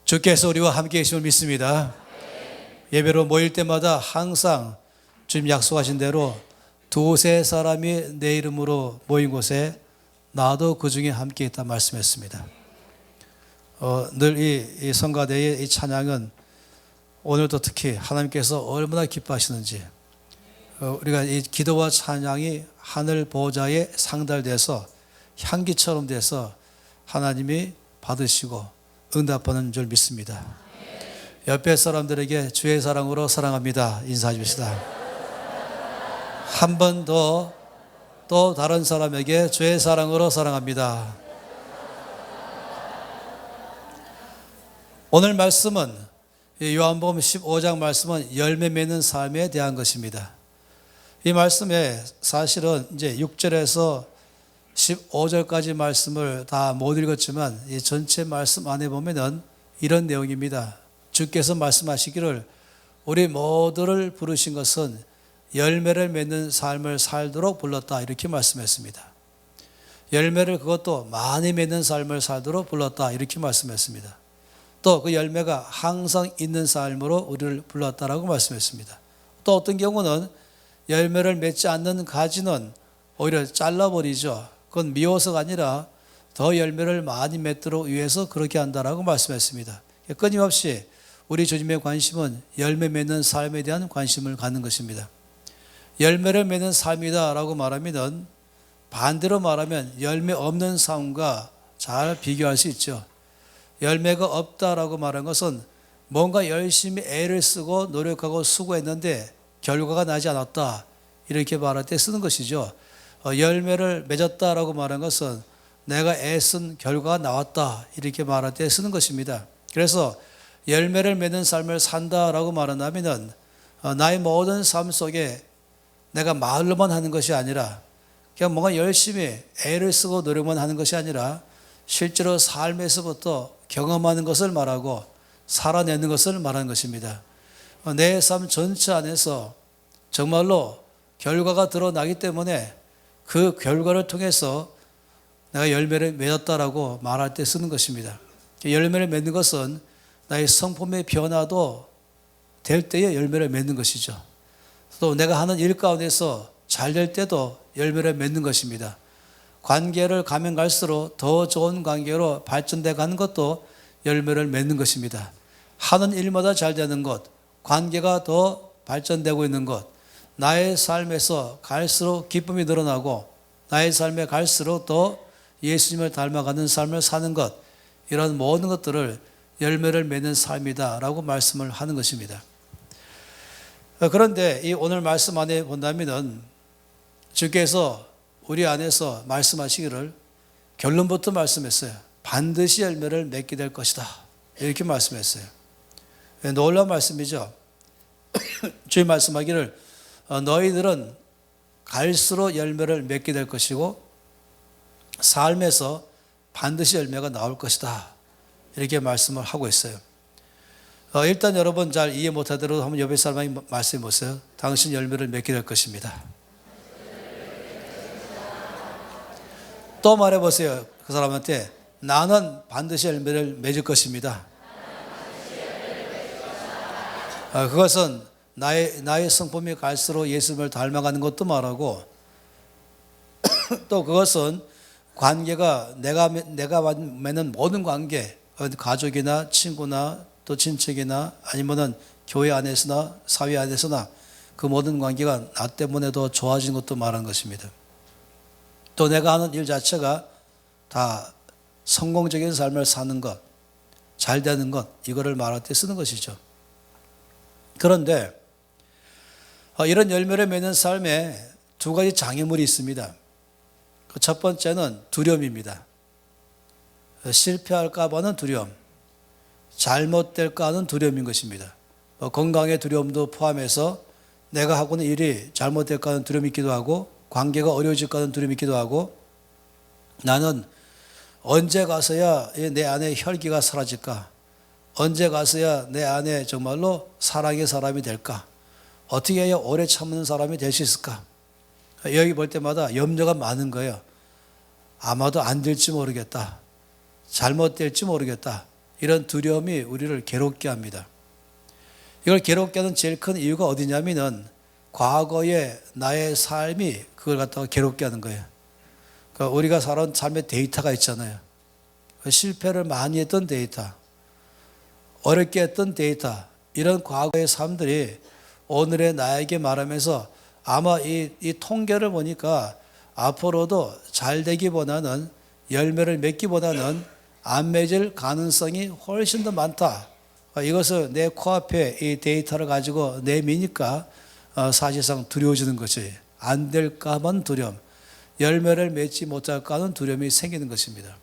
주께서 우리와 함께 계심을 믿습니다. 예배로 모일 때마다 항상 주님 약속하신 대로 두세 사람이 내 이름으로 모인 곳에 나도 그 중에 함께 있다 말씀했습니다. 늘 이 성가대의 이 찬양은 오늘도 특히 하나님께서 얼마나 기뻐하시는지, 우리가 이 기도와 찬양이 하늘 보좌에 상달돼서 향기처럼 돼서 하나님이 받으시고 응답하는 줄 믿습니다. 옆에 사람들에게 주의 사랑으로 사랑합니다 인사해 줍시다. 한 번 더 또 다른 사람에게 주의 사랑으로 사랑합니다. 오늘 말씀은 요한복음 15장 말씀은 열매 맺는 삶에 대한 것입니다. 이 말씀에 사실은 이제 6절에서 15절까지 말씀을 다 못 읽었지만 이 전체 말씀 안에 보면은 이런 내용입니다. 주께서 말씀하시기를 우리 모두를 부르신 것은 열매를 맺는 삶을 살도록 불렀다, 이렇게 말씀했습니다. 열매를 그것도 많이 맺는 삶을 살도록 불렀다, 이렇게 말씀했습니다. 또 그 열매가 항상 있는 삶으로 우리를 불렀다라고 말씀했습니다. 또 어떤 경우는 열매를 맺지 않는 가지는 오히려 잘라버리죠. 그건 미워서가 아니라 더 열매를 많이 맺도록 위해서 그렇게 한다라고 말씀했습니다. 끊임없이 우리 주님의 관심은 열매 맺는 삶에 대한 관심을 갖는 것입니다. 열매를 맺는 삶이다라고 말하면 반대로 말하면 열매 없는 삶과 잘 비교할 수 있죠. 열매가 없다라고 말한 것은 뭔가 열심히 애를 쓰고 노력하고 수고했는데 결과가 나지 않았다, 이렇게 말할 때 쓰는 것이죠. 열매를 맺었다라고 말한 것은 내가 애쓴 결과가 나왔다, 이렇게 말할 때 쓰는 것입니다. 그래서 열매를 맺는 삶을 산다라고 말한다면 나의 모든 삶 속에 내가 말로만 하는 것이 아니라 그냥 뭔가 열심히 애를 쓰고 노력만 하는 것이 아니라 실제로 삶에서부터 경험하는 것을 말하고 살아내는 것을 말하는 것입니다. 내 삶 전체 안에서 정말로 결과가 드러나기 때문에 그 결과를 통해서 내가 열매를 맺었다라고 말할 때 쓰는 것입니다. 열매를 맺는 것은 나의 성품의 변화도 될 때에 열매를 맺는 것이죠. 또 내가 하는 일 가운데서 잘 될 때도 열매를 맺는 것입니다. 관계를 가면 갈수록 더 좋은 관계로 발전돼 가는 것도 열매를 맺는 것입니다. 하는 일마다 잘 되는 것, 관계가 더 발전되고 있는 것, 나의 삶에서 갈수록 기쁨이 늘어나고 나의 삶에 갈수록 더 예수님을 닮아가는 삶을 사는 것, 이런 모든 것들을 열매를 맺는 삶이다라고 말씀을 하는 것입니다. 그런데 이 오늘 말씀 안에 본다면 주께서 우리 안에서 말씀하시기를 결론부터 말씀했어요. 반드시 열매를 맺게 될 것이다, 이렇게 말씀했어요. 놀라운 말씀이죠. 주님 말씀하기를 너희들은 갈수록 열매를 맺게 될 것이고 삶에서 반드시 열매가 나올 것이다, 이렇게 말씀을 하고 있어요. 일단 여러분 잘 이해 못하더라도 한번 옆에 사람에게 말씀해 보세요. 당신 열매를 맺게 될 것입니다. 또 말해 보세요. 그 사람한테 나는 반드시 열매를 맺을 것입니다. 그것은 나의 성품이 갈수록 예수님을 닮아가는 것도 말하고 또 그것은 관계가 내가 맺는 모든 관계, 가족이나 친구나 또 친척이나 아니면은 교회 안에서나 사회 안에서나 그 모든 관계가 나 때문에 더 좋아진 것도 말하는 것입니다. 또 내가 하는 일 자체가 다 성공적인 삶을 사는 것, 잘 되는 것, 이거를 말할 때 쓰는 것이죠. 그런데 이런 열매를 맺는 삶에 두 가지 장애물이 있습니다. 그 첫 번째는 두려움입니다. 실패할까 봐는 두려움, 잘못될까 하는 두려움인 것입니다. 건강의 두려움도 포함해서 내가 하고 있는 일이 잘못될까 하는 두려움이 있기도 하고 관계가 어려워질까 하는 두려움이 있기도 하고 나는 언제 가서야 내 안에 혈기가 사라질까, 언제 가서야 내 안에 정말로 사랑의 사람이 될까, 어떻게 해야 오래 참는 사람이 될 수 있을까, 여기 볼 때마다 염려가 많은 거예요. 아마도 안 될지 모르겠다, 잘못될지 모르겠다, 이런 두려움이 우리를 괴롭게 합니다. 이걸 괴롭게 하는 제일 큰 이유가 어디냐면은 과거의 나의 삶이 그걸 갖다가 괴롭게 하는 거예요. 그러니까 우리가 살아온 삶의 데이터가 있잖아요. 실패를 많이 했던 데이터, 어렵게 했던 데이터, 이런 과거의 삶들이 오늘의 나에게 말하면서 아마 이 통계를 보니까 앞으로도 잘 되기보다는 열매를 맺기보다는 안 맺을 가능성이 훨씬 더 많다. 이것을 내 코앞에 이 데이터를 가지고 내미니까 사실상 두려워지는 것이 안 될까 하는 두려움, 열매를 맺지 못할까 하는 두려움이 생기는 것입니다.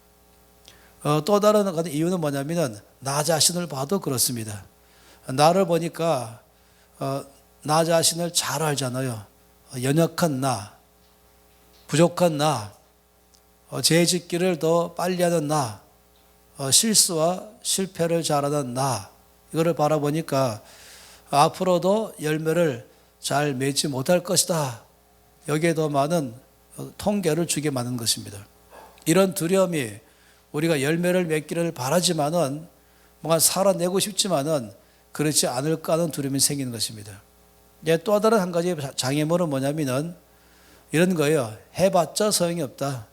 또 다른 이유는 뭐냐면 나 자신을 봐도 그렇습니다. 나를 보니까 나 자신을 잘 알잖아요. 연약한 나, 부족한 나, 죄짓기를 더 빨리 하는 나, 실수와 실패를 잘하는 나, 이거를 바라보니까 앞으로도 열매를 잘 맺지 못할 것이다. 여기에 더 많은 통계를 주게 만든 것입니다. 이런 두려움이 우리가 열매를 맺기를 바라지만은 뭔가 살아내고 싶지만은 그렇지 않을까 하는 두려움이 생기는 것입니다. 또 다른 한 가지 장애물은 뭐냐면은 이런 거예요. 해봤자 소용이 없다.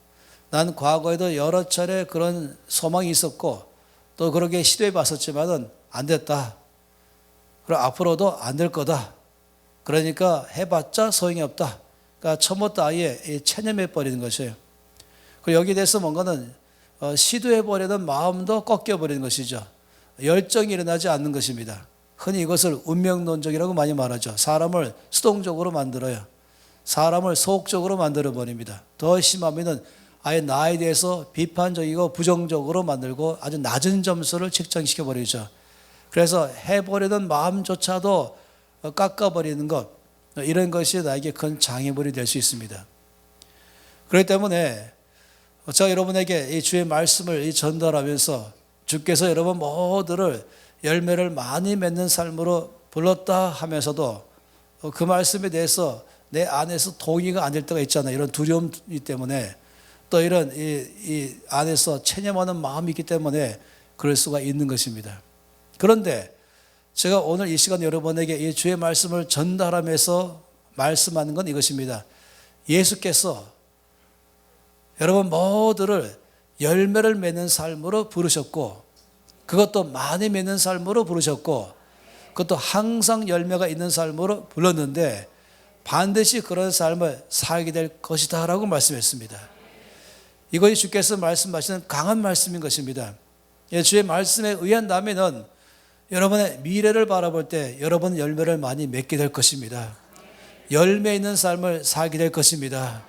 난 과거에도 여러 차례 그런 소망이 있었고 또 그렇게 시도해 봤었지만은 안 됐다. 그리고 앞으로도 안 될 거다. 그러니까 해봤자 소용이 없다. 그러니까 처음부터 아예 체념해 버리는 것이에요. 그리고 여기에 대해서 뭔가는 시도해 보려는 마음도 꺾여 버리는 것이죠. 열정이 일어나지 않는 것입니다. 흔히 이것을 운명론적이라고 많이 말하죠. 사람을 수동적으로 만들어요. 사람을 소극적으로 만들어 버립니다. 더 심하면은 아예 나에 대해서 비판적이고 부정적으로 만들고 아주 낮은 점수를 책정시켜 버리죠. 그래서 해보려는 마음조차도 깎아버리는 것, 이런 것이 나에게 큰 장애물이 될 수 있습니다. 그렇기 때문에 제가 여러분에게 이 주의 말씀을 전달하면서 주께서 여러분 모두를 열매를 많이 맺는 삶으로 불렀다 하면서도 그 말씀에 대해서 내 안에서 동의가 안 될 때가 있잖아요. 이런 두려움 때문에 또 이런 이 안에서 체념하는 마음이 있기 때문에 그럴 수가 있는 것입니다. 그런데 제가 오늘 이 시간 여러분에게 이 주의 말씀을 전달하면서 말씀하는 건 이것입니다. 예수께서 여러분 모두를 열매를 맺는 삶으로 부르셨고 그것도 많이 맺는 삶으로 부르셨고 그것도 항상 열매가 있는 삶으로 불렀는데 반드시 그런 삶을 살게 될 것이다 라고 말씀했습니다. 이것이 주께서 말씀하시는 강한 말씀인 것입니다. 주의 말씀에 의한다면 여러분의 미래를 바라볼 때 여러분 열매를 많이 맺게 될 것입니다. 열매 있는 삶을 살게 될 것입니다.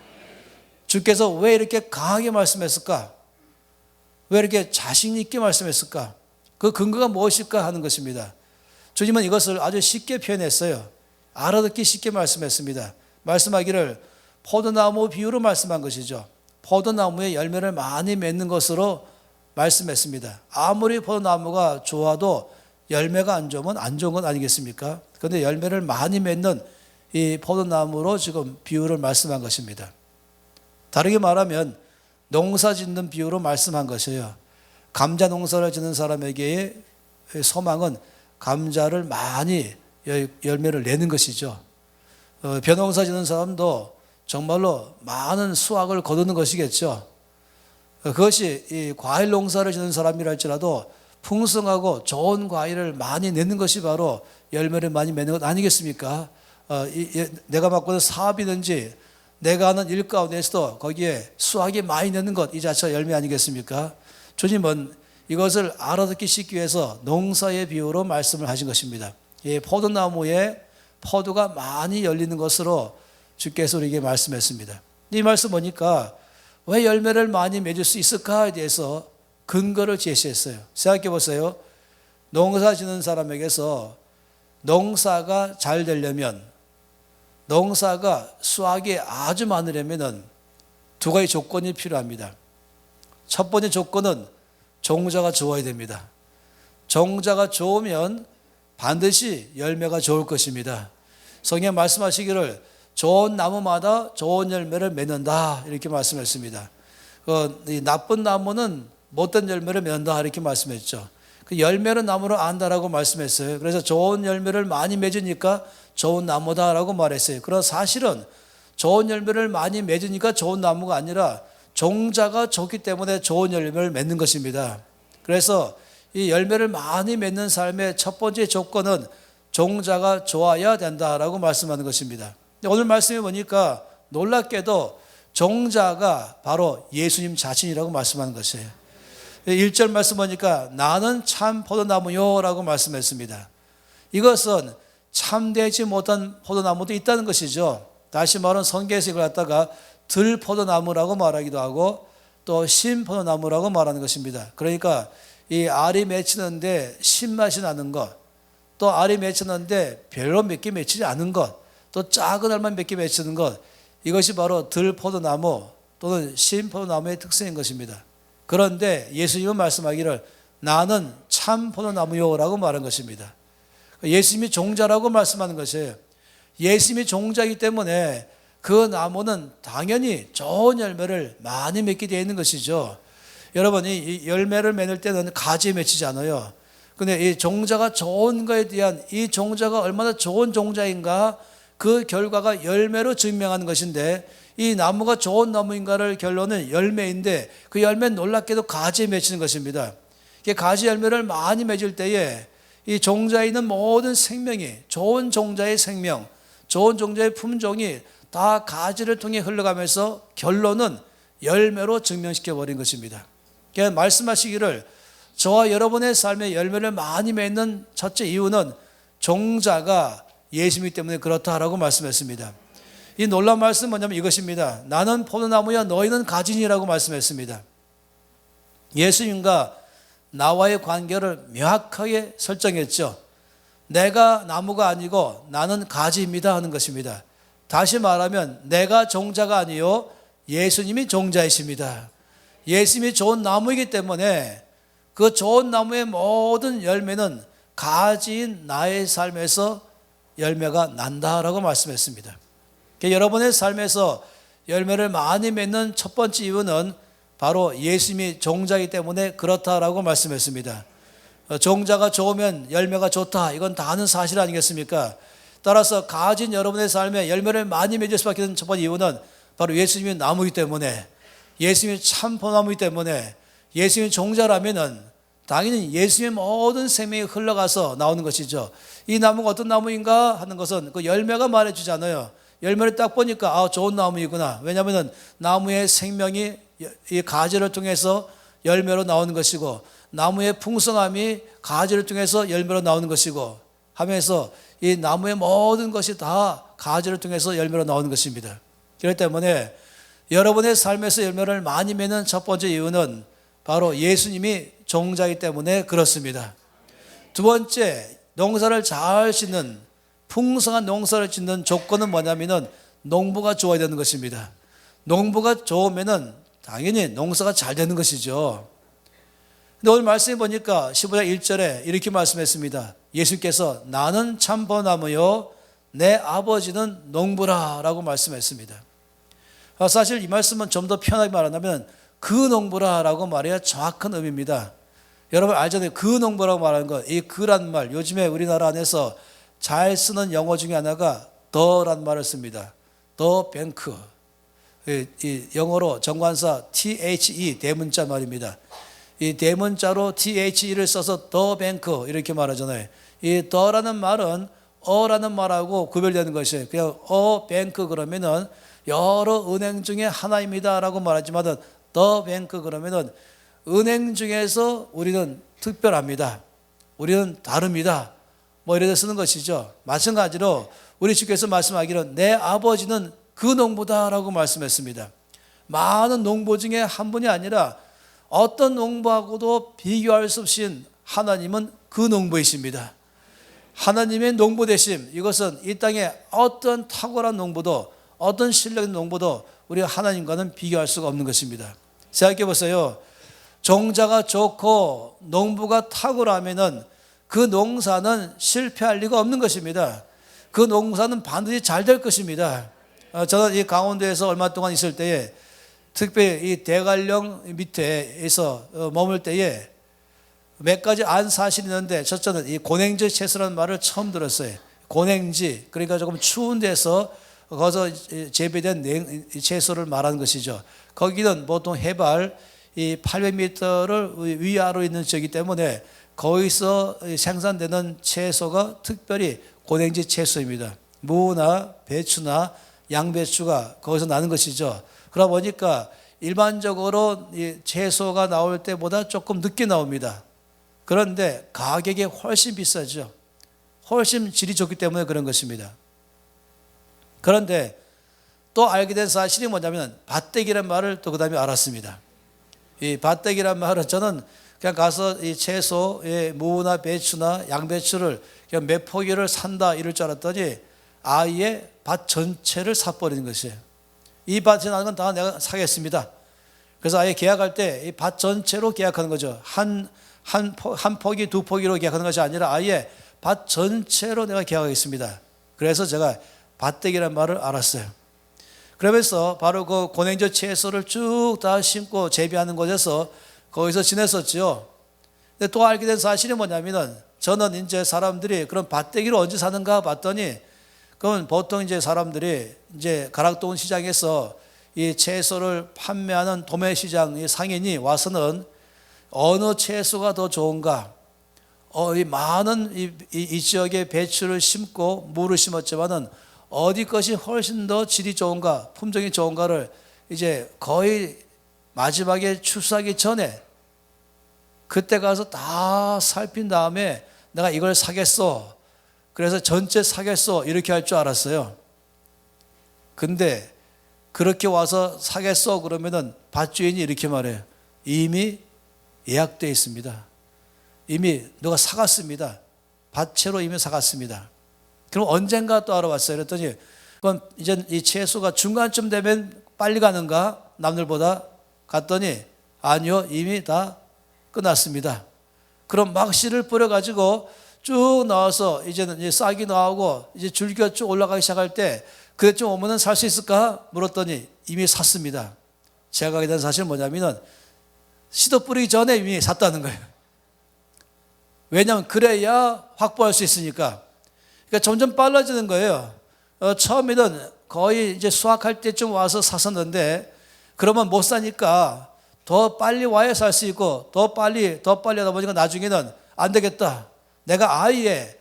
주께서 왜 이렇게 강하게 말씀했을까? 왜 이렇게 자신 있게 말씀했을까? 그 근거가 무엇일까 하는 것입니다. 주님은 이것을 아주 쉽게 표현했어요. 알아듣기 쉽게 말씀했습니다. 말씀하기를 포도나무 비유로 말씀한 것이죠. 포도나무의 열매를 많이 맺는 것으로 말씀했습니다. 아무리 포도나무가 좋아도 열매가 안 좋으면 안 좋은 건 아니겠습니까? 그런데 열매를 많이 맺는 이 포도나무로 지금 비유를 말씀한 것입니다. 다르게 말하면 농사 짓는 비유로 말씀한 것이에요. 감자 농사를 짓는 사람에게의 소망은 감자를 많이 열매를 내는 것이죠. 벼농사 짓는 사람도 정말로 많은 수확을 거두는 것이겠죠. 그것이 이 과일 농사를 짓는 사람이라 할지라도 풍성하고 좋은 과일을 많이 내는 것이 바로 열매를 많이 맺는 것 아니겠습니까? 내가 맡고 있는 사업이든지 내가 하는 일 가운데서도 거기에 수확이 많이 내는 것, 이 자체가 열매 아니겠습니까? 주님은 이것을 알아듣기 쉽기 위해서 농사의 비유로 말씀을 하신 것입니다. 이 포도나무에 포도가 많이 열리는 것으로 주께서 우리에게 말씀했습니다. 이 말씀 보니까 왜 열매를 많이 맺을 수 있을까에 대해서 근거를 제시했어요. 생각해 보세요. 농사 짓는 사람에게서 농사가 잘 되려면, 농사가 수확이 아주 많으려면 두 가지 조건이 필요합니다. 첫 번째 조건은 종자가 좋아야 됩니다. 종자가 좋으면 반드시 열매가 좋을 것입니다. 성경 말씀하시기를 좋은 나무마다 좋은 열매를 맺는다 이렇게 말씀했습니다. 이 나쁜 나무는 못된 열매를 맺는다 이렇게 말씀했죠. 그 열매는 나무로 안다라고 말씀했어요. 그래서 좋은 열매를 많이 맺으니까 좋은 나무다라고 말했어요. 그러나 사실은 좋은 열매를 많이 맺으니까 좋은 나무가 아니라 종자가 좋기 때문에 좋은 열매를 맺는 것입니다. 그래서 이 열매를 많이 맺는 삶의 첫 번째 조건은 종자가 좋아야 된다라고 말씀하는 것입니다. 오늘 말씀해 보니까 놀랍게도 종자가 바로 예수님 자신이라고 말씀하는 것이에요. 1절 말씀 보니까 나는 참 포도나무요 라고 말씀했습니다. 이것은 참되지 못한 포도나무도 있다는 것이죠. 다시 말하면 성경에서 이걸 갖다가 들포도나무라고 말하기도 하고 또 신포도나무라고 말하는 것입니다. 그러니까 이 알이 맺히는데 신맛이 나는 것, 또 알이 맺히는데 별로 몇 개 맺히지 않은 것, 또 작은 알만 몇 개 맺히는 것, 이것이 바로 들포도나무 또는 신포도나무의 특성인 것입니다. 그런데 예수님은 말씀하기를 나는 참 포도나무요라고 말한 것입니다. 예수님이 종자라고 말씀하는 것이에요. 예수님이 종자이기 때문에 그 나무는 당연히 좋은 열매를 많이 맺게 되어 있는 것이죠. 여러분이 이 열매를 맺을 때는 가지에 맺히지 않아요. 근데 이 종자가 좋은 것에 대한 이 종자가 얼마나 좋은 종자인가 그 결과가 열매로 증명하는 것인데 이 나무가 좋은 나무인가를 결론은 열매인데 그 열매는 놀랍게도 가지에 맺히는 것입니다. 가지 열매를 많이 맺을 때에 이 종자에 있는 모든 생명이 좋은 종자의 생명, 좋은 종자의 품종이 다 가지를 통해 흘러가면서 결론은 열매로 증명시켜버린 것입니다. 그러니까 말씀하시기를 저와 여러분의 삶에 열매를 많이 맺는 첫째 이유는 종자가 예수님이기 때문에 그렇다라고 말씀했습니다. 이 놀라운 말씀은 뭐냐면 이것입니다. 나는 포도나무야 너희는 가지니라고 말씀했습니다. 예수님과 나와의 관계를 명확하게 설정했죠. 내가 나무가 아니고 나는 가지입니다 하는 것입니다. 다시 말하면 내가 종자가 아니요 예수님이 종자이십니다. 예수님이 좋은 나무이기 때문에 그 좋은 나무의 모든 열매는 가지인 나의 삶에서 열매가 난다라고 말씀했습니다. 여러분의 삶에서 열매를 많이 맺는 첫 번째 이유는 바로 예수님이 종자이기 때문에 그렇다라고 말씀했습니다. 종자가 좋으면 열매가 좋다. 이건 다 아는 사실 아니겠습니까? 따라서 가진 여러분의 삶에 열매를 많이 맺을 수밖에 없는 첫 번째 이유는 바로 예수님이 나무이기 때문에 예수님이 참 포도나무이기 때문에 예수님이 종자라면은 당연히 예수님의 모든 생명이 흘러가서 나오는 것이죠. 이 나무가 어떤 나무인가 하는 것은 그 열매가 말해주잖아요. 열매를 딱 보니까 좋은 나무이구나. 왜냐하면 나무의 생명이 이 가지를 통해서 열매로 나오는 것이고 나무의 풍성함이 가지를 통해서 열매로 나오는 것이고 하면서 이 나무의 모든 것이 다 가지를 통해서 열매로 나오는 것입니다. 그렇기 때문에 여러분의 삶에서 열매를 많이 맺는 첫 번째 이유는 바로 예수님이 종자이기 때문에 그렇습니다. 두 번째, 농사를 잘 짓는 풍성한 농사를 짓는 조건은 뭐냐면은 농부가 좋아야 되는 것입니다. 농부가 좋으면은 당연히 농사가 잘 되는 것이죠. 근데 오늘 말씀해 보니까 15장 1절에 이렇게 말씀했습니다. 예수님께서 나는 참 포도나무요 내 아버지는 농부라 라고 말씀했습니다. 사실 이 말씀은 좀 더 편하게 말하면 그 농부라 라고 말해야 정확한 의미입니다. 여러분 알잖아요. 그 농부라고 말하는 것, 이 그란 말, 요즘에 우리나라 안에서 잘 쓰는 영어 중에 하나가 더란 말을 씁니다. 더 뱅크. 이 영어로 정관사 THE 대문자 말입니다. 이 대문자로 THE를 써서 더 뱅크 이렇게 말하잖아요. 이 더라는 말은 어라는 말하고 구별되는 것이에요. 그냥 뱅크 그러면은 여러 은행 중에 하나입니다라고 말하지만 더 뱅크 그러면은 은행 중에서 우리는 특별합니다. 우리는 다릅니다. 뭐 이래서 쓰는 것이죠. 마찬가지로 우리 주께서 말씀하기를 내 아버지는 그 농부다라고 말씀했습니다. 많은 농부 중에 한 분이 아니라 어떤 농부하고도 비교할 수 없이 하나님은 그 농부이십니다. 하나님의 농부 되심, 이것은 이 땅에 어떤 탁월한 농부도 어떤 실력 있는 농부도 우리 하나님과는 비교할 수가 없는 것입니다. 생각해 보세요. 종자가 좋고 농부가 탁월하면은 그 농사는 실패할 리가 없는 것입니다. 그 농사는 반드시 잘 될 것입니다. 저는 이 강원도에서 얼마 동안 있을 때에 특별히 이 대관령 밑에서 머물 때에 몇 가지 안 사실이 있는데 첫째는 이 고냉지 채소라는 말을 처음 들었어요. 고냉지, 그러니까 조금 추운 데서 거기서 재배된 채소를 말하는 것이죠. 거기는 보통 해발 이 800m를 위아래로 있는 지역이기 때문에 거기서 생산되는 채소가 특별히 고냉지 채소입니다. 무나 배추나 양배추가 거기서 나는 것이죠. 그러다 보니까 일반적으로 이 채소가 나올 때보다 조금 늦게 나옵니다. 그런데 가격이 훨씬 비싸죠. 훨씬 질이 좋기 때문에 그런 것입니다. 그런데 또 알게 된 사실이 뭐냐면 밭대기란 말을 또 그 다음에 알았습니다. 이 밭대기란 말은 저는 그냥 가서 이 채소, 무나 배추나 양배추를 그냥 몇 포기를 산다 이럴 줄 알았더니 아예 밭 전체를 사버리는 것이에요. 이 밭에 나는 건 다 내가 사겠습니다. 그래서 아예 계약할 때 이 밭 전체로 계약하는 거죠. 한 포기, 두 포기로 계약하는 것이 아니라 아예 밭 전체로 내가 계약하겠습니다. 그래서 제가 밭대기란 말을 알았어요. 그러면서 바로 그 고냉지 채소를 쭉 다 심고 재배하는 곳에서 거기서 지냈었죠. 근데 또 알게 된 사실이 뭐냐면은 저는 이제 사람들이 그런 밭대기를 언제 사는가 봤더니 그건 보통 이제 사람들이 이제 가락동 시장에서 이 채소를 판매하는 도매시장 상인이 와서는 어느 채소가 더 좋은가? 이 많은 이 지역에 배추를 심고 무를 심었지만은 어디 것이 훨씬 더 질이 좋은가, 품종이 좋은가를 이제 거의 마지막에 추수하기 전에 그때 가서 다 살핀 다음에 내가 이걸 사겠어. 그래서 전체 사겠어. 이렇게 할 줄 알았어요. 근데 그렇게 와서 사겠어. 그러면은 밭주인이 이렇게 말해요. 이미 예약되어 있습니다. 이미 누가 사갔습니다. 밭채로 이미 사갔습니다. 그럼 언젠가 또 알아봤어요. 그랬더니 그건 이제 이 채소가 중간쯤 되면 빨리 가는가? 남들보다 갔더니 아니요. 이미 다 끝났습니다. 그럼 막 씨를 뿌려가지고 쭉 나와서 이제는 이제 싹이 나오고 이제 줄기가 쭉 올라가기 시작할 때 그때쯤 오면은 살 수 있을까? 물었더니 이미 샀습니다. 제가 알게 된 사실은 뭐냐면은 씨도 뿌리기 전에 이미 샀다는 거예요. 왜냐하면 그래야 확보할 수 있으니까. 그러니까 점점 빨라지는 거예요. 처음에는 거의 이제 수확할 때쯤 와서 샀었는데 그러면 못 사니까 더 빨리 와야 살 수 있고 더 빨리 하다 보니까 나중에는 안 되겠다. 내가 아예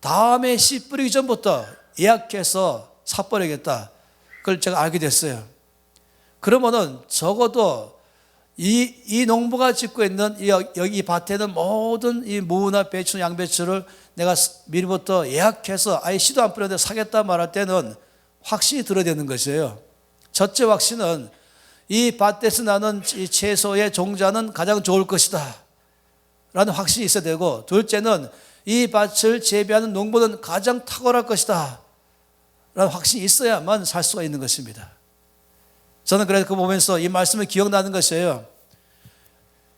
다음에 씨 뿌리기 전부터 예약해서 사버리겠다. 그걸 제가 알게 됐어요. 그러면은 적어도 이 농부가 짓고 있는 여기 이 밭에는 모든 이 무나 배추, 양배추를 내가 미리부터 예약해서 아예 씨도 안 뿌렸는데 사겠다 말할 때는 확신이 들어야 되는 것이에요. 첫째 확신은 이 밭에서 나는 이 채소의 종자는 가장 좋을 것이다 라는 확신이 있어야 되고, 둘째는 이 밭을 재배하는 농부는 가장 탁월할 것이다 라는 확신이 있어야만 살 수가 있는 것입니다. 저는 그래서 그거 보면서 이 말씀을 기억나는 것이에요.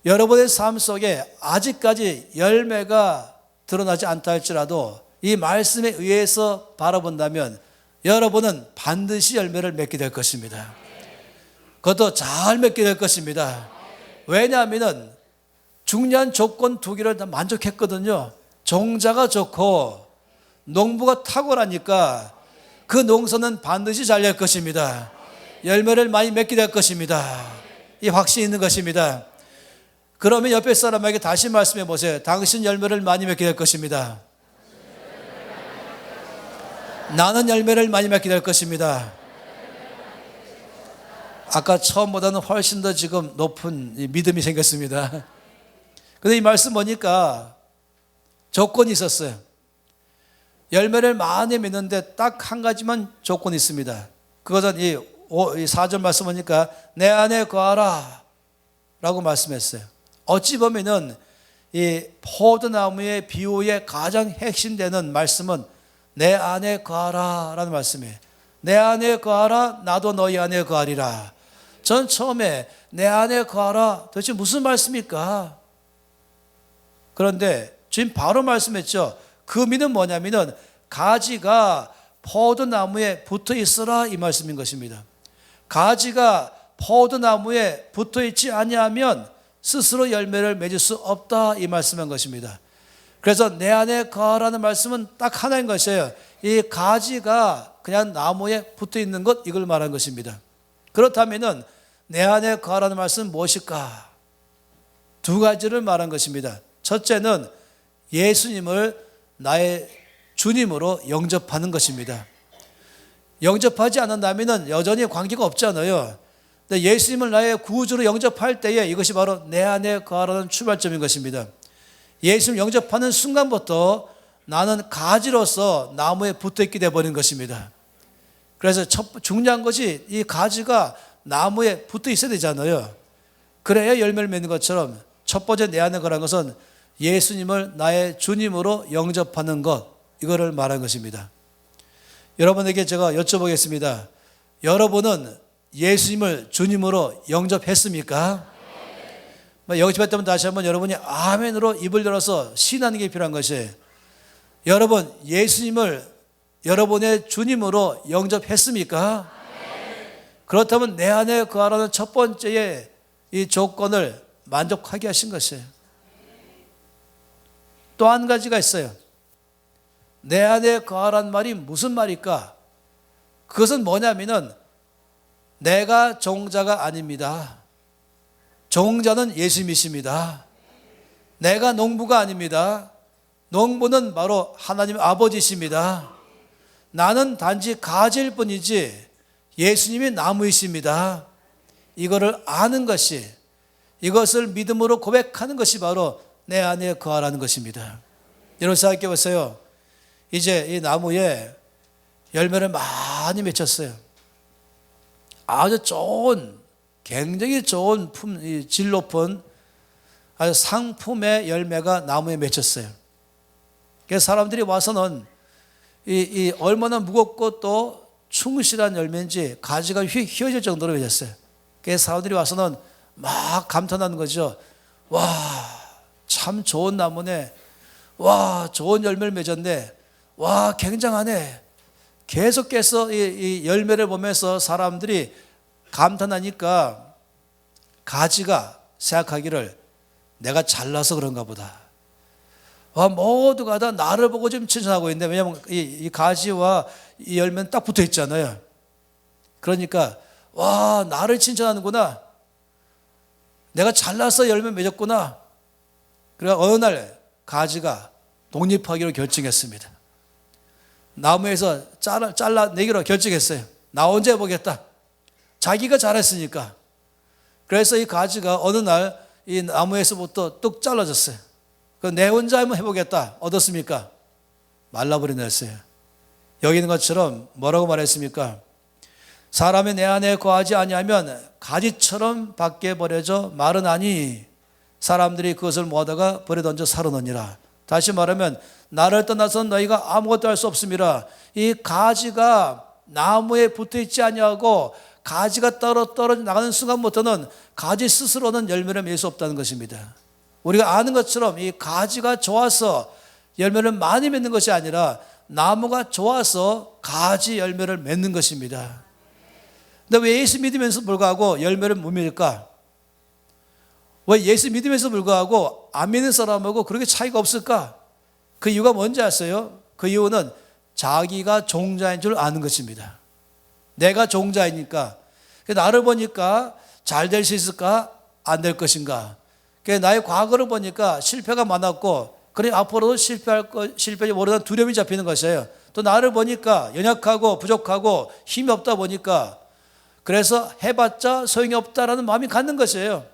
여러분의 삶 속에 아직까지 열매가 드러나지 않다 할지라도 이 말씀에 의해서 바라본다면 여러분은 반드시 열매를 맺게 될 것입니다. 그것도 잘 맺게 될 것입니다. 왜냐하면 중요한 조건 두 개를 다 만족했거든요. 종자가 좋고 농부가 탁월하니까 그 농사는 반드시 잘 될 것입니다. 열매를 많이 맺게 될 것입니다. 이 확신이 있는 것입니다. 그러면 옆에 사람에게 다시 말씀해 보세요. 당신 열매를 많이 맺게 될 것입니다. 나는 열매를 많이 맺게 될 것입니다. 아까 처음보다는 훨씬 더 지금 높은 믿음이 생겼습니다. 근데 이 말씀 보니까 조건이 있었어요. 열매를 많이 맺는데 딱 한 가지만 조건이 있습니다. 그것은 이 4절 말씀 보니까 내 안에 거하라 라고 말씀했어요. 어찌 보면은 이 포도나무의 비유의 가장 핵심되는 말씀은 내 안에 거하라 라는 말씀이에요. 내 안에 거하라 나도 너희 안에 거하리라. 전 처음에 내 안에 거하라 도대체 무슨 말씀입니까? 그런데 지금 바로 말씀했죠. 그 의미는 뭐냐면은 가지가 포도나무에 붙어 있어라 이 말씀인 것입니다. 가지가 포도나무에 붙어 있지 아니하면 스스로 열매를 맺을 수 없다, 이 말씀한 것입니다. 그래서 내 안에 거하라는 말씀은 딱 하나인 것이에요. 이 가지가 그냥 나무에 붙어 있는 것, 이걸 말한 것입니다. 그렇다면은 내 안에 거하라는 말씀은 무엇일까? 두 가지를 말한 것입니다. 첫째는 예수님을 나의 주님으로 영접하는 것입니다. 영접하지 않는다면 여전히 관계가 없잖아요. 근데 예수님을 나의 구주로 영접할 때에 이것이 바로 내 안에 거하라는 출발점인 것입니다. 예수님을 영접하는 순간부터 나는 가지로서 나무에 붙어있게 되어버린 것입니다. 그래서 중요한 것이 이 가지가 나무에 붙어 있어야 되잖아요. 그래야 열매를 맺는 것처럼 첫 번째 내 안에 거라는 것은 예수님을 나의 주님으로 영접하는 것, 이거를 말한 것입니다. 여러분에게 제가 여쭤보겠습니다. 여러분은 예수님을 주님으로 영접했습니까? 영접했다면 다시 한번 여러분이 아멘으로 입을 열어서 신하는 게 필요한 것이에요. 여러분, 예수님을 여러분의 주님으로 영접했습니까? 그렇다면 내 안에 거하라는 첫 번째의 이 조건을 만족하게 하신 것이에요. 또 한 가지가 있어요. 내 안에 거하라는 말이 무슨 말일까? 그것은 뭐냐면은 내가 종자가 아닙니다. 종자는 예수님이십니다. 내가 농부가 아닙니다. 농부는 바로 하나님 아버지십니다. 나는 단지 가지일 뿐이지 예수님이 나무이십니다. 이거를 아는 것이, 이것을 믿음으로 고백하는 것이 바로 내 안에 거하라는 것입니다. 여러분 생각해 보세요. 이제 이 나무에 열매를 많이 맺혔어요. 아주 좋은, 굉장히 좋은 질 높은 아주 상품의 열매가 나무에 맺혔어요. 그래서 사람들이 와서는 이 얼마나 무겁고 또 충실한 열매인지 가지가 휘어질 정도로 맺었어요. 그래서 사람들이 와서는 막 감탄하는 거죠. 와, 참 좋은 나무네. 와, 좋은 열매를 맺었네. 와, 굉장하네. 계속해서 이 열매를 보면서 사람들이 감탄하니까 가지가 생각하기를 내가 잘나서 그런가 보다. 와, 모두가 다 나를 보고 지금 칭찬하고 있는데, 왜냐하면 이 가지와 이 열매는 딱 붙어 있잖아요. 그러니까 와, 나를 칭찬하는구나. 내가 잘나서 열매 맺었구나. 그래서 어느 날 가지가 독립하기로 결정했습니다. 나무에서 잘라내기로 결정했어요. 나 혼자 해보겠다. 자기가 잘했으니까. 그래서 이 가지가 어느 날 이 나무에서부터 뚝 잘라졌어요. 내 혼자 한번 해보겠다. 어떻습니까? 말라버리냈어요. 여기 있는 것처럼 뭐라고 말했습니까? 사람이 내 안에 거하지 아니하면 가지처럼 밖에 버려져 마르나니 사람들이 그것을 모아다가 버려 던져 사르느니라. 다시 말하면 나를 떠나서 너희가 아무것도 할 수 없음이라. 이 가지가 나무에 붙어있지 아니하고 가지가 떨어져 나가는 순간부터는 가지 스스로는 열매를 맺을 수 없다는 것입니다. 우리가 아는 것처럼 이 가지가 좋아서 열매를 많이 맺는 것이 아니라 나무가 좋아서 가지 열매를 맺는 것입니다. 근데 왜 예수 믿으면서 불구하고 열매를 못 맺을까? 왜 예수 믿으면서 불구하고 안 믿는 사람하고 그렇게 차이가 없을까? 그 이유가 뭔지 아세요? 그 이유는 자기가 종자인 줄 아는 것입니다. 내가 종자이니까 나를 보니까 잘 될 수 있을까? 안 될 것인가? 나의 과거를 보니까 실패가 많았고 그래 앞으로도 실패할지 모르는 두려움이 잡히는 것이에요. 또 나를 보니까 연약하고 부족하고 힘이 없다 보니까 그래서 해봤자 소용이 없다라는 마음이 갖는 것이에요.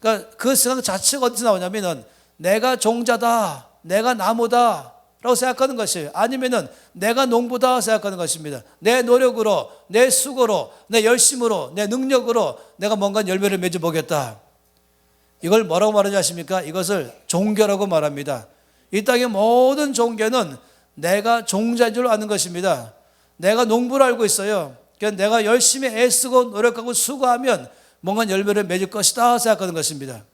그러니까 그 생각 자체가 어디서 나오냐면은 내가 종자다, 내가 나무다 라고 생각하는 것이에요. 아니면은 내가 농부다 생각하는 것입니다. 내 노력으로, 내 수고로, 내 열심으로, 내 능력으로 내가 뭔가 열매를 맺어보겠다. 이걸 뭐라고 말하지 아십니까? 이것을 종교라고 말합니다. 이 땅의 모든 종교는 내가 종자인 줄 아는 것입니다. 내가 농부를 알고 있어요. 그러니까 내가 열심히 애쓰고 노력하고 수고하면 뭔가 열매를 맺을 것이다 생각하는 것입니다.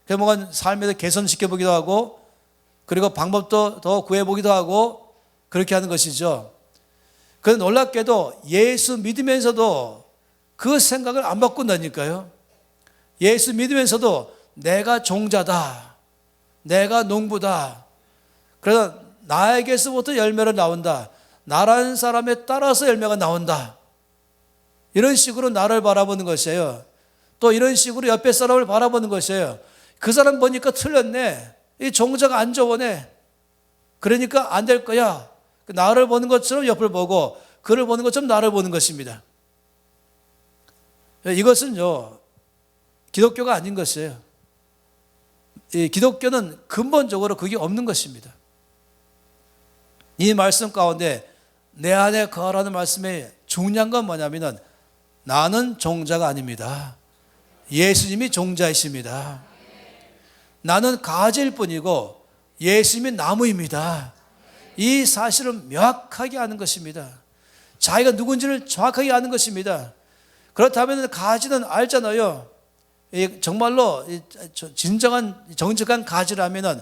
그래서 뭔가 삶에서 개선시켜보기도 하고 그리고 방법도 더 구해보기도 하고 그렇게 하는 것이죠. 그런데 놀랍게도 예수 믿으면서도 그 생각을 안 바꾼다니까요. 예수 믿으면서도 내가 종자다, 내가 농부다, 그래서 나에게서부터 열매가 나온다, 나라는 사람에 따라서 열매가 나온다, 이런 식으로 나를 바라보는 것이에요. 또 이런 식으로 옆에 사람을 바라보는 것이에요. 그 사람 보니까 틀렸네, 이 종자가 안 좋으네, 그러니까 안 될 거야. 나를 보는 것처럼 옆을 보고 그를 보는 것처럼 나를 보는 것입니다. 이것은요, 기독교가 아닌 것이에요. 이 기독교는 근본적으로 그게 없는 것입니다. 이 말씀 가운데 내 안에 거하라는 말씀의 중요한 건 뭐냐면은 나는 종자가 아닙니다. 예수님이 종자이십니다. 나는 가지일 뿐이고 예수님이 나무입니다. 이 사실을 명확하게 아는 것입니다. 자기가 누군지를 정확하게 아는 것입니다. 그렇다면 가지는 알잖아요. 정말로 진정한 정직한 가지라면은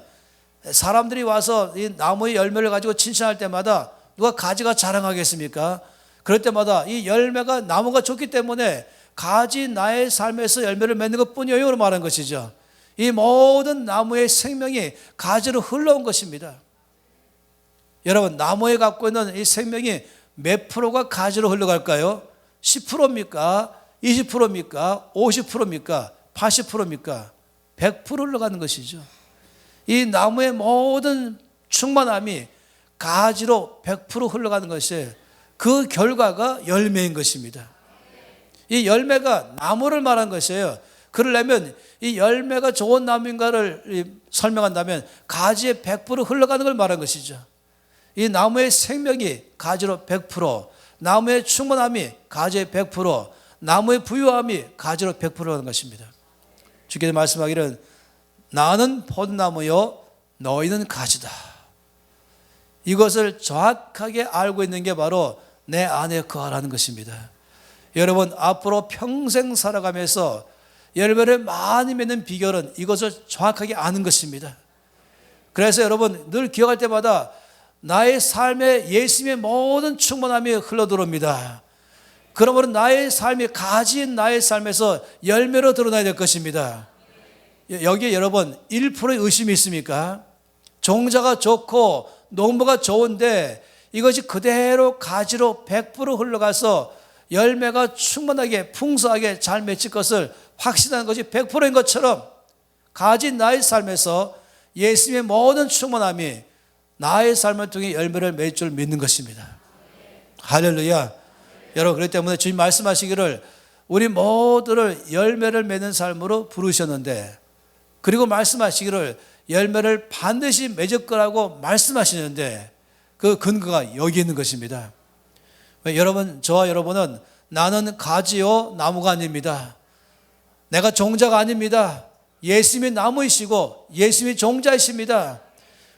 사람들이 와서 이 나무의 열매를 가지고 칭찬할 때마다 누가 가지가 자랑하겠습니까? 그럴 때마다 이 열매가 나무가 좋기 때문에 가지 나의 삶에서 열매를 맺는 것뿐이에요 말한 것이죠. 이 모든 나무의 생명이 가지로 흘러온 것입니다. 여러분, 나무에 갖고 있는 이 생명이 몇 프로가 가지로 흘러갈까요? 10%입니까? 20%입니까? 50%입니까? 80%입니까? 100% 흘러가는 것이죠. 이 나무의 모든 충만함이 가지로 100% 흘러가는 것이 그 결과가 열매인 것입니다. 이 열매가 나무를 말한 것이에요. 그러려면 이 열매가 좋은 나무인가를 설명한다면 가지에 100% 흘러가는 걸 말한 것이죠. 이 나무의 생명이 가지로 100%, 나무의 충만함이 가지에 100%, 나무의 부유함이 가지로 100%라는 것입니다. 주께서 말씀하기를 나는 포도나무요 너희는 가지다. 이것을 정확하게 알고 있는 게 바로 내 안에 거하라는 것입니다. 여러분, 앞으로 평생 살아가면서 열매를 많이 맺는 비결은 이것을 정확하게 아는 것입니다. 그래서 여러분, 늘 기억할 때마다 나의 삶에 예수님의 모든 충만함이 흘러들어옵니다. 그러므로 나의 삶이 가진 나의 삶에서 열매로 드러나야 될 것입니다. 여기에 여러분 1%의 의심이 있습니까? 종자가 좋고 농부가 좋은데 이것이 그대로 가지로 100% 흘러가서 열매가 충분하게 풍성하게 잘 맺힐 것을 확신하는 것이 100%인 것처럼 가진 나의 삶에서 예수님의 모든 충만함이 나의 삶을 통해 열매를 맺을 줄 믿는 것입니다. 할렐루야. 여러분, 그렇기 때문에 주님 말씀하시기를 우리 모두를 열매를 맺는 삶으로 부르셨는데, 그리고 말씀하시기를 열매를 반드시 맺을 거라고 말씀하시는데 그 근거가 여기 있는 것입니다. 여러분, 저와 여러분은 나는 가지요 나무가 아닙니다. 내가 종자가 아닙니다. 예수님이 나무이시고 예수님이 종자이십니다.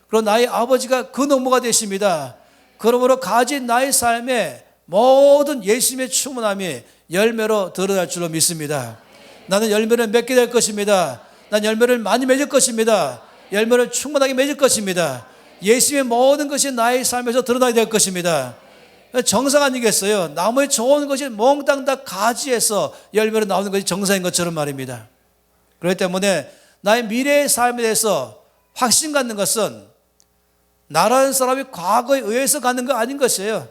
그리고 나의 아버지가 그 농부가 되십니다. 그러므로 가진 나의 삶에 모든 예수님의 충만함이 열매로 드러날 줄로 믿습니다. 나는 열매를 맺게 될 것입니다. 난 열매를 많이 맺을 것입니다. 열매를 충분하게 맺을 것입니다. 예수님의 모든 것이 나의 삶에서 드러나야 될 것입니다. 정상 아니겠어요? 나무에 좋은 것이 몽땅 다 가지에서 열매로 나오는 것이 정상인 것처럼 말입니다. 그렇기 때문에 나의 미래의 삶에 대해서 확신 갖는 것은 나라는 사람이 과거에 의해서 가는 거 아닌 것이에요.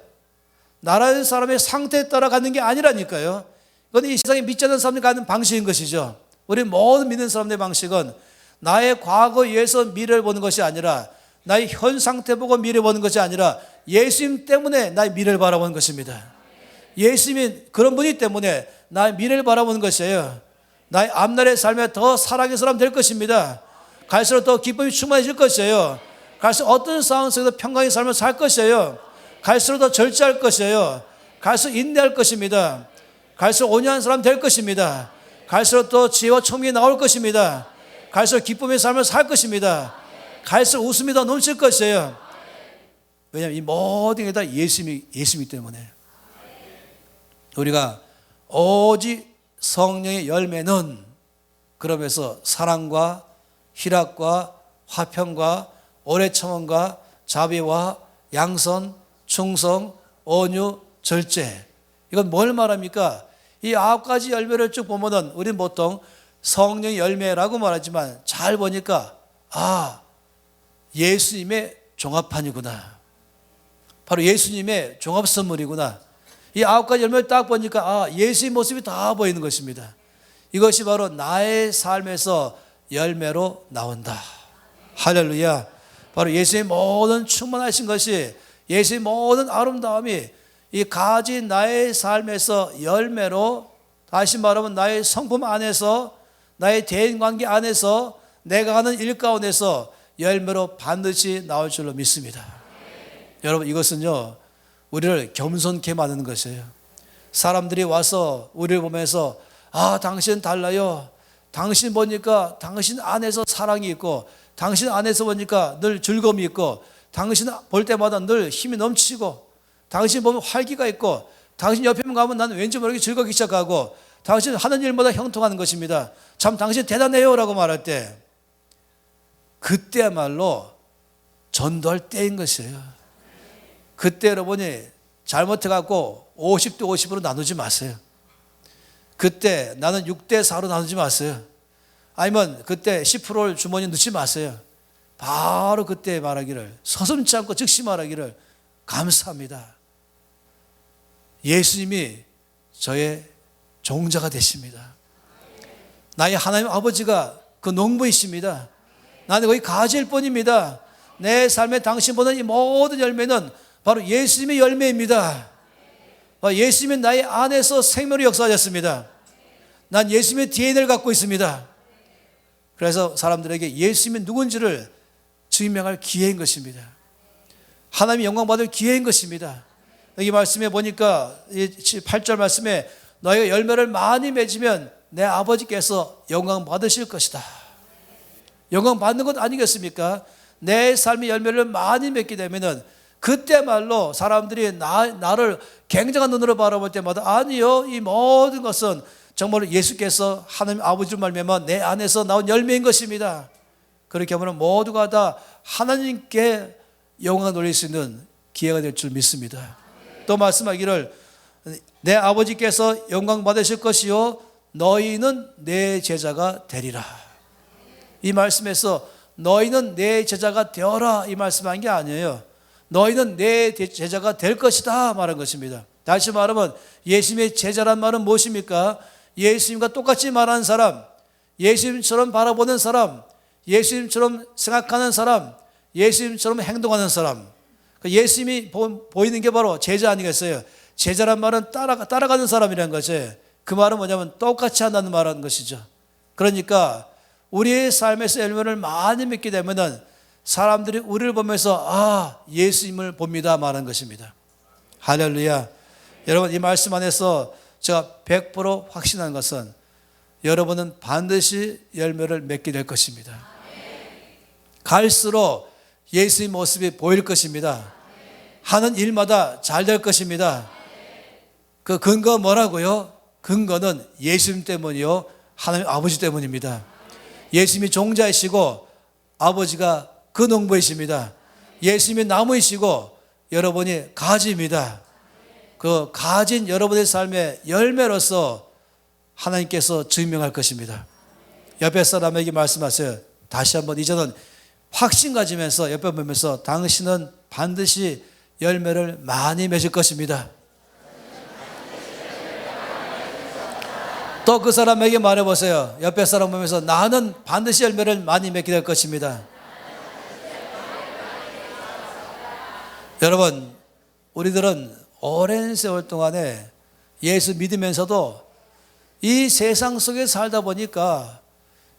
나라는 사람의 상태에 따라 가는 게 아니라니까요. 그건 이 세상에 믿지 않는 사람들이 가는 방식인 것이죠. 우리 모든 믿는 사람들의 방식은 나의 과거에 의해서 미래를 보는 것이 아니라, 나의 현 상태 보고 미래 보는 것이 아니라 예수님 때문에 나의 미래를 바라보는 것입니다. 예수님이 그런 분이기 때문에 나의 미래를 바라보는 것이에요. 나의 앞날의 삶에 더 사랑의 사람 될 것입니다. 갈수록 더 기쁨이 충만해질 것이에요. 갈수록 어떤 상황 속에서 평강의 삶을 살 것이에요. 갈수록 더 절제할 것이에요. 갈수록 인내할 것입니다. 갈수록 온유한 사람 될 것입니다. 갈수록 더 지혜와聰明이 나올 것입니다. 갈수록 기쁨의 삶을 살 것입니다. 갈수록 웃음이 더 넘칠 것이에요. 왜냐하면 이 모든 게 다 예수님이기 때문에. 우리가 오직 성령의 열매는, 그러면서 사랑과 희락과 화평과 오래 참음과 자비와 양선, 충성, 온유, 절제. 이건 뭘 말합니까? 이 9가지 열매를 쭉 보면은 우리는 보통 성령의 열매라고 말하지만 잘 보니까 예수님의 종합판이구나. 바로 예수님의 종합 선물이구나. 이 9가지 열매를 딱 보니까 예수의 모습이 다 보이는 것입니다. 이것이 바로 나의 삶에서 열매로 나온다. 할렐루야. 바로 예수의 모든 충만하신 것이, 예수의 모든 아름다움이 이 가진 나의 삶에서 열매로, 다시 말하면 나의 성품 안에서, 나의 대인관계 안에서, 내가 하는 일 가운데서 열매로 반드시 나올 줄로 믿습니다. 여러분, 이것은요 우리를 겸손케 만드는 것이에요. 사람들이 와서 우리를 보면서 당신 달라요. 당신 보니까 당신 안에서 사랑이 있고, 당신 안에서 보니까 늘 즐거움이 있고, 당신 볼 때마다 늘 힘이 넘치고, 당신 보면 활기가 있고, 당신 옆에만 가면 나는 왠지 모르게 즐겁기 시작하고, 당신 하는 일마다 형통하는 것입니다. 참 당신 대단해요 라고 말할 때, 그때야말로 전도할 때인 것이에요. 그때 여러분이 잘못해갖고 50대 50으로 나누지 마세요. 그때 나는 6대 4로 나누지 마세요. 아니면 그때 10%를 주머니에 넣지 마세요. 바로 그때 말하기를, 서슴지 않고 즉시 말하기를, 감사합니다. 예수님이 저의 종자가 되십니다. 나의 하나님 아버지가 그 농부이십니다. 나는 거기 가지일 뿐입니다. 내 삶에 당신 보는 이 모든 열매는 바로 예수님의 열매입니다. 예수님이 나의 안에서 생명으로 역사하셨습니다. 난 예수님의 DNA를 갖고 있습니다. 그래서 사람들에게 예수님이 누군지를 증명할 기회인 것입니다. 하나님의 영광 받을 기회인 것입니다. 여기 말씀에 보니까 8절 말씀에 너희가 열매를 많이 맺으면 내 아버지께서 영광 받으실 것이다. 영광 받는 것 아니겠습니까? 내 삶의 열매를 많이 맺게 되면은 그때말로 사람들이 나를 굉장한 눈으로 바라볼 때마다, 아니요, 이 모든 것은 정말로 예수께서 하나님 아버지로 말미암아 내 안에서 나온 열매인 것입니다. 그렇게 하면 모두가 다 하나님께 영광을 돌릴 수 있는 기회가 될 줄 믿습니다. 또 말씀하기를, 내 아버지께서 영광 받으실 것이요 너희는 내 제자가 되리라. 이 말씀에서 너희는 내 제자가 되어라 이 말씀한 게 아니에요. 너희는 내 제자가 될 것이다 말한 것입니다. 다시 말하면 예수님의 제자란 말은 무엇입니까? 예수님과 똑같이 말하는 사람, 예수님처럼 바라보는 사람, 예수님처럼 생각하는 사람, 예수님처럼 행동하는 사람. 예수님이 보이는 게 바로 제자 아니겠어요? 제자란 말은 따라가는 사람이라는 거죠. 그 말은 뭐냐면 똑같이 한다는 말하는 것이죠. 그러니까 우리의 삶에서 열매를 많이 맺게 되면은 사람들이 우리를 보면서 예수님을 봅니다 말하는 것입니다. 할렐루야. 여러분, 이 말씀 안에서 제가 100% 확신하는 것은 여러분은 반드시 열매를 맺게 될 것입니다. 갈수록 예수의 모습이 보일 것입니다. 하는 일마다 잘 될 것입니다. 그 근거 뭐라고요? 근거는 예수님 때문이요 하나님 아버지 때문입니다. 예수님이 종자이시고 아버지가 그 농부이십니다. 예수님이 나무이시고 여러분이 가지입니다. 그 가진 여러분의 삶의 열매로서 하나님께서 증명할 것입니다. 옆에 사람에게 말씀하세요. 다시 한번 이제는 확신 가지면서 옆에 보면서, 당신은 반드시 열매를 많이 맺을 것입니다. 또 그 사람에게 말해보세요. 옆에 사람 보면서, 나는 반드시 열매를 많이 맺게 될 것입니다. 여러분, 우리들은 오랜 세월 동안에 예수 믿으면서도 이 세상 속에 살다 보니까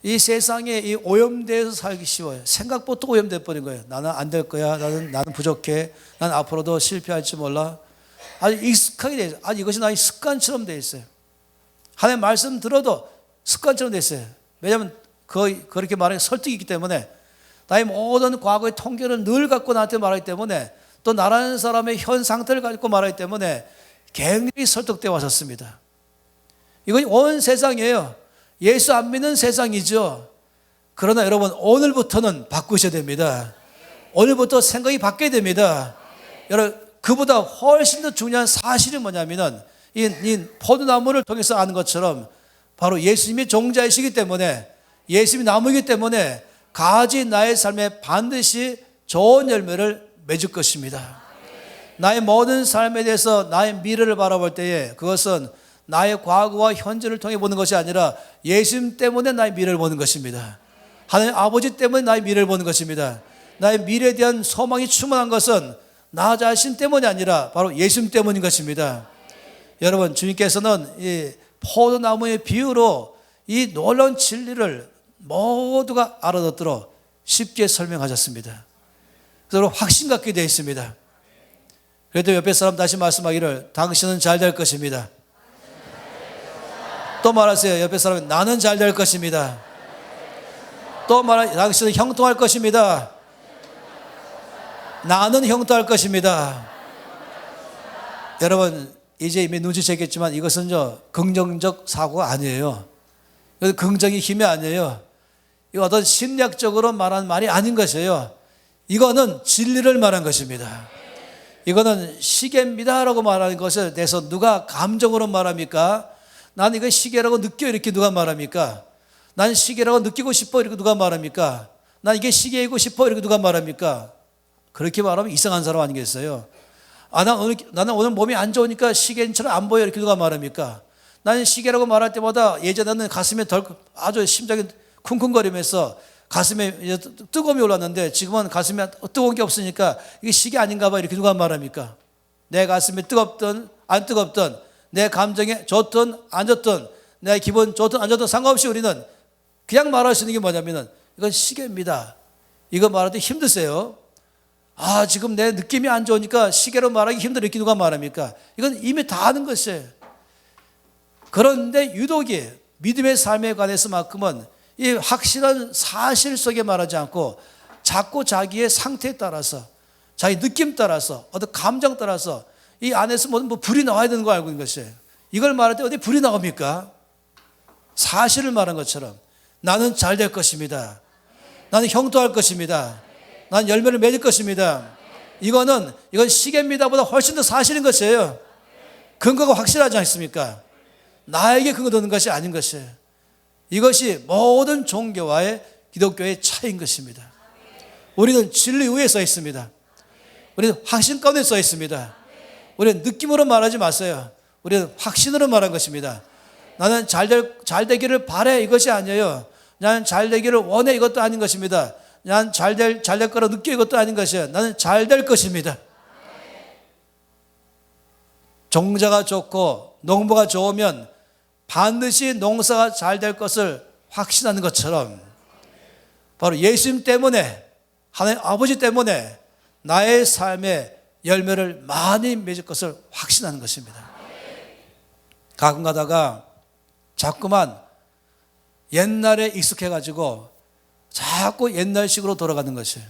이 세상에 이 오염돼서 살기 쉬워요. 생각부터 오염돼 버린 거예요. 나는 안 될 거야. 나는 부족해. 난 앞으로도 실패할지 몰라. 아주 익숙하게 돼 있어요. 아주 이것이 나의 습관처럼 돼 있어요. 하나님 말씀 들어도 습관처럼 돼 있어요. 왜냐하면 그렇게 말하는 설득이 있기 때문에, 나의 모든 과거의 통계를 늘 갖고 나한테 말하기 때문에, 또 나라는 사람의 현 상태를 갖고 말하기 때문에 굉장히 설득되어 왔었습니다. 이건 온 세상이에요. 예수 안 믿는 세상이죠. 그러나 여러분, 오늘부터는 바꾸셔야 됩니다. 오늘부터 생각이 바뀌어야 됩니다. 여러분, 그보다 훨씬 더 중요한 사실이 뭐냐면은 이 포도나무를 통해서 아는 것처럼 바로 예수님이 종자이시기 때문에, 예수님이 나무이기 때문에 가지 나의 삶에 반드시 좋은 열매를 맺을 것입니다. 나의 모든 삶에 대해서 나의 미래를 바라볼 때에 그것은 나의 과거와 현재를 통해 보는 것이 아니라 예수님 때문에 나의 미래를 보는 것입니다. 하나님 아버지 때문에 나의 미래를 보는 것입니다. 나의 미래에 대한 소망이 충만한 것은 나 자신 때문이 아니라 바로 예수님 때문인 것입니다. 여러분, 주님께서는 이 포도나무의 비유로 이 놀라운 진리를 모두가 알아듣도록 쉽게 설명하셨습니다. 그래서 확신 갖게 되어 있습니다. 그래도 옆에 사람 다시 말씀하기를 당신은 잘 될 것입니다. 또 말하세요. 옆에 사람은 나는 잘 될 것입니다. 또 말하세요. 당신은 형통할 것입니다. 나는 형통할 것입니다. 여러분, 이제 이미 눈치채겠지만 이것은 긍정적 사고가 아니에요. 긍정의 힘이 아니에요. 이거 어떤 심리학적으로 말하는 말이 아닌 것이에요. 이거는 진리를 말한 것입니다. 이거는 시계입니다라고 말하는 것에 대해서 누가 감정으로 말합니까? 나는 이거 시계라고 느껴 이렇게 누가 말합니까? 난 시계라고 느끼고 싶어 이렇게 누가 말합니까? 난 이게 시계이고 싶어 이렇게 누가 말합니까? 그렇게 말하면 이상한 사람 아니겠어요? 나는 오늘 몸이 안 좋으니까 시계처럼 안 보여 이렇게 누가 말합니까? 나는 시계라고 말할 때마다 예전에는 가슴에 아주 심장이 쿵쿵거리면서 가슴에 뜨거움이 올랐는데 지금은 가슴에 뜨거운 게 없으니까 이게 시계 아닌가 봐 이렇게 누가 말합니까? 내 가슴이 뜨겁든 안 뜨겁든 내 감정에 좋든 안 좋든 내 기분 좋든 안 좋든 상관없이 우리는 그냥 말할 수 있는 게 뭐냐면은 이건 시계입니다. 이거 말할 때 힘드세요. 지금 내 느낌이 안 좋으니까 시계로 말하기 힘들어 이렇게 누가 말합니까? 이건 이미 다 아는 것이에요. 그런데 유독이 믿음의 삶에 관해서만큼은 이 확실한 사실 속에 말하지 않고 자꾸 자기의 상태에 따라서 자기 느낌 따라서 어떤 감정 따라서 이 안에서 뭐 불이 나와야 되는 거 알고 있는 것이에요. 이걸 말할 때 어디 불이 나옵니까? 사실을 말한 것처럼 나는 잘 될 것입니다. 나는 형통할 것입니다. 나는 열매를 맺을 것입니다. 이건 시계입니다보다 훨씬 더 사실인 것이에요. 근거가 확실하지 않습니까? 나에게 근거 되는 것이 아닌 것이에요. 이것이 모든 종교와의 기독교의 차이인 것입니다. 우리는 진리 위에 써 있습니다. 우리는 확신 가운데 써 있습니다. 우리는 느낌으로 말하지 마세요. 우리는 확신으로 말한 것입니다. 나는 잘 되기를 바래 이것이 아니에요. 나는 잘 되기를 원해 이것도 아닌 것입니다. 난 잘 될 거라 느껴 이것도 아닌 것이에요. 나는 잘 될 것입니다. 종자가 좋고 농부가 좋으면 반드시 농사가 잘 될 것을 확신하는 것처럼 바로 예수님 때문에 하나님 아버지 때문에 나의 삶의 열매를 많이 맺을 것을 확신하는 것입니다. 가끔 가다가 자꾸만 옛날에 익숙해가지고 자꾸 옛날식으로 돌아가는 것이에요.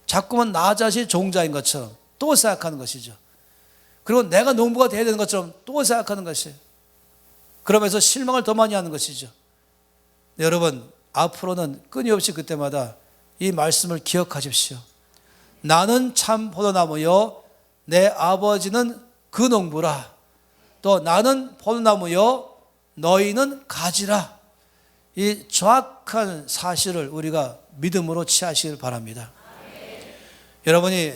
자꾸만 나 자신이 종자인 것처럼 또 생각하는 것이죠. 그리고 내가 농부가 되어야 되는 것처럼 또 생각하는 것이에요. 그러면서 실망을 더 많이 하는 것이죠. 여러분, 앞으로는 끊임없이 그때마다 이 말씀을 기억하십시오. 나는 참 포도나무요 내 아버지는 그 농부라. 또 나는 포도나무요 너희는 가지라. 이 정확한 사실을 우리가 믿음으로 취하시길 바랍니다. 여러분이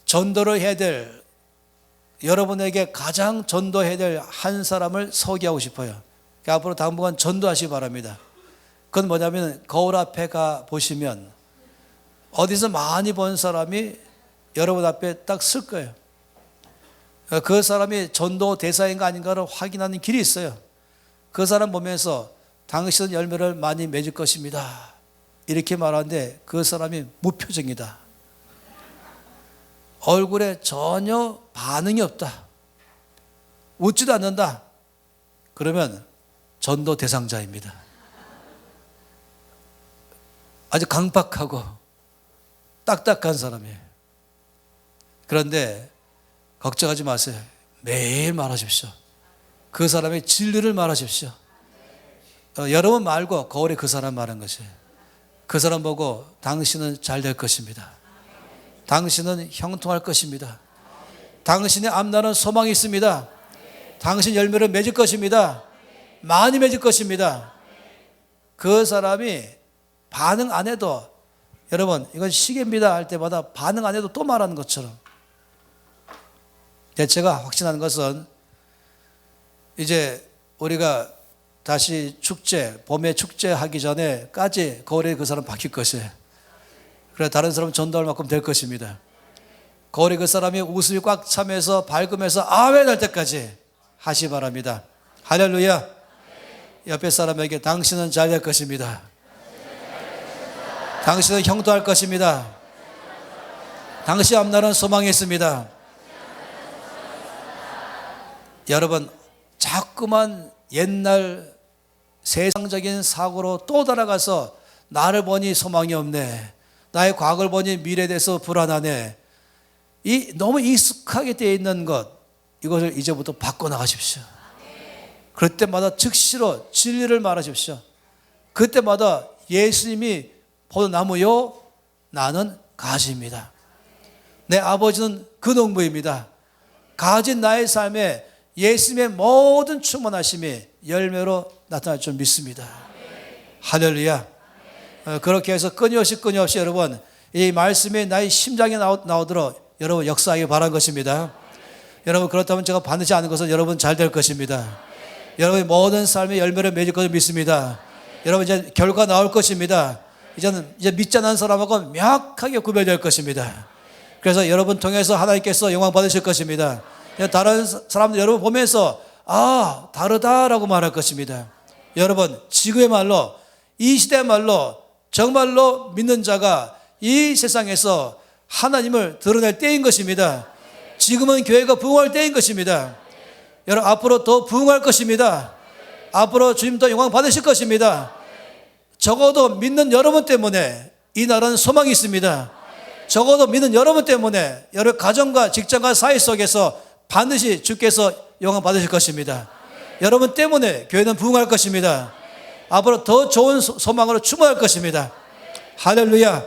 전도를 해야 될, 여러분에게 가장 전도해야 될 한 사람을 소개하고 싶어요. 그러니까 앞으로 당분간 전도하시기 바랍니다. 그건 뭐냐면 거울 앞에 가 보시면 어디서 많이 본 사람이 여러분 앞에 딱 쓸 거예요. 그 사람이 전도 대사인가 아닌가를 확인하는 길이 있어요. 그 사람 보면서 당신은 열매를 많이 맺을 것입니다. 이렇게 말하는데 그 사람이 무표정이다. 얼굴에 전혀 반응이 없다. 웃지도 않는다. 그러면 전도 대상자입니다. 아주 강박하고 딱딱한 사람이에요. 그런데 걱정하지 마세요. 매일 말하십시오. 그 사람의 진리를 말하십시오. 여러분 말고 거울에 그 사람 말한 것이에요. 그 사람 보고 당신은 잘 될 것입니다. 당신은 형통할 것입니다. 당신의 앞날은 소망이 있습니다. 당신 열매를 맺을 것입니다. 많이 맺을 것입니다. 그 사람이 반응 안 해도, 여러분 이건 시계입니다 할 때마다 반응 안 해도 또 말하는 것처럼, 제가 확신하는 것은 이제 우리가 다시 축제, 봄에 축제 하기 전에까지 거울에 그 사람 바뀔 것이에요. 그래 다른 사람 전도할 만큼 될 것입니다. 거울에 그 사람이 웃음이 꽉 차면서 밝으면서 아멘 할 때까지 하시 바랍니다. 할렐루야. 옆에 사람에게 당신은 잘 될 것입니다. 당신은 형통할 것입니다. 당신 앞날은 소망이 있습니다. 여러분 자꾸만 옛날 세상적인 사고로 또 달아가서 나를 보니 소망이 없네, 나의 과거를 보니 미래에 대해서 불안하네, 이 너무 익숙하게 되어 있는 것, 이것을 이제부터 바꿔나가십시오. 그럴 때마다 즉시로 진리를 말하십시오. 그때마다 예수님이 포도나무요 나는 가지입니다. 내 아버지는 그 농부입니다. 가진 나의 삶에 예수님의 모든 충만하심이 열매로 나타날 줄 믿습니다. 할렐루야. 그렇게 해서 끊임없이 여러분 이 말씀이 나의 심장에 나오도록 여러분 역사하기 바란 것입니다. 여러분 그렇다면 제가 반드시 아는 것은 여러분 잘 될 것입니다. 여러분의 모든 삶의 열매를 맺을 것을 믿습니다. 여러분 이제 결과 나올 것입니다. 이제 믿지 않는 사람하고 명확하게 구별될 것입니다. 그래서 여러분 통해서 하나님께서 영광 받으실 것입니다. 다른 사람들 여러분 보면서 아 다르다라고 말할 것입니다. 여러분 지금의 말로, 이 시대의 말로 정말로 믿는 자가 이 세상에서 하나님을 드러낼 때인 것입니다. 지금은 교회가 부흥할 때인 것입니다. 여러분 앞으로 더 부흥할 것입니다. 앞으로 주님 더 영광 받으실 것입니다. 적어도 믿는 여러분 때문에 이 나라는 소망이 있습니다. 적어도 믿는 여러분 때문에 여러분 가정과 직장과 사회 속에서 반드시 주께서 영광 받으실 것입니다. 여러분 때문에 교회는 부흥할 것입니다. 앞으로 더 좋은 소망으로 충만할 것입니다. 할렐루야.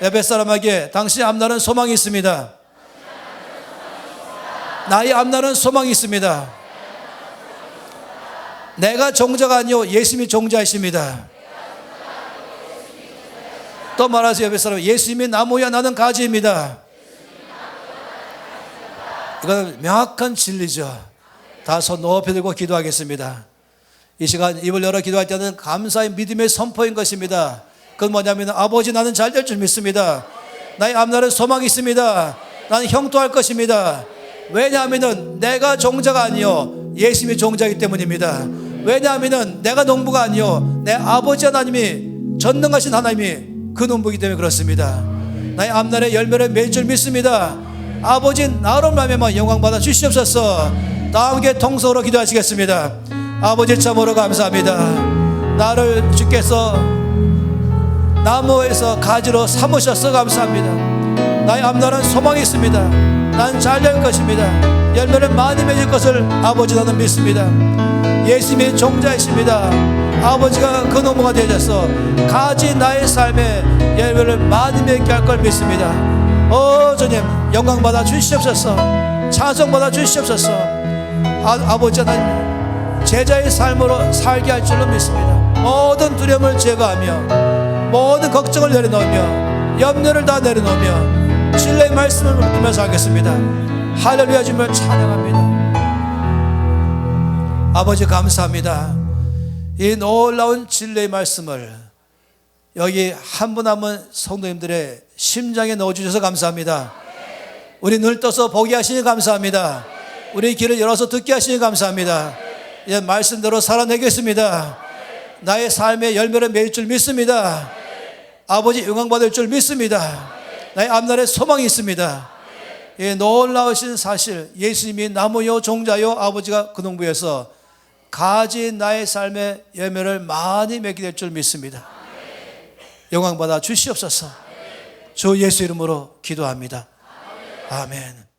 옆에 사람에게 당신의 앞날은 소망이 있습니다. 나의 앞날은 소망이 있습니다. 내가 종자가 아니요 예수님이 종자이십니다. 또 말하세요. 옆에 사람, 예수님이 나무야 나는 가지입니다. 이건 명확한 진리죠. 다 손 높이 들고 기도하겠습니다. 이 시간 입을 열어 기도할 때는 감사의 믿음의 선포인 것입니다. 그건 뭐냐면 아버지 나는 잘 될 줄 믿습니다. 나의 앞날은 소망이 있습니다. 나는 형통할 것입니다. 왜냐하면 내가 종자가 아니요 예수님이 종자이기 때문입니다. 왜냐하면 내가 농부가 아니요 내 아버지 하나님이 전능하신 하나님이 그 농부이기 때문에 그렇습니다. 나의 앞날에 열매를 맺을 줄 믿습니다. 아버지 나로 말미암아 영광 받아 주시옵소서. 다 함께 통성으로 기도하시겠습니다. 아버지 참으로 감사합니다. 나를 주께서 나무에서 가지로 삼으셔서 감사합니다. 나의 앞날은 소망이 있습니다. 난 잘 될 것입니다. 열매를 많이 맺을 것을 아버지 나는 믿습니다. 예수님이 종자이십니다. 아버지가 그 농부가 되셔서 가지 나의 삶에 열매를 많이 맺게 할 걸 믿습니다. 주님 영광 받아 주시옵소서. 찬송 받아 주시옵소서. 아버지 하나님 제자의 삶으로 살게 할 줄로 믿습니다. 모든 두려움을 제거하며 모든 걱정을 내려놓으며 염려를 다 내려놓으며 진리의 말씀을 붙들면서 하겠습니다. 할렐루야. 주님을 찬양합니다. 아버지 감사합니다. 이 놀라운 진리의 말씀을 여기 한 분 한 분 성도님들의 심장에 넣어주셔서 감사합니다. 우리 눈을 떠서 보게 하시니 감사합니다. 우리 귀를 열어서 듣게 하시니 감사합니다. 이제 말씀대로 살아내겠습니다. 나의 삶의 열매를 맺을 줄 믿습니다. 아버지 영광받을 줄 믿습니다. 나의 앞날에 소망이 있습니다. 이 놀라우신 사실, 예수님이 나무요 종자요 아버지가 그 농부여서 가지 나의 삶의 열매를 많이 맺게 될 줄 믿습니다. 영광받아 주시옵소서. 주 예수 이름으로 기도합니다. 아멘.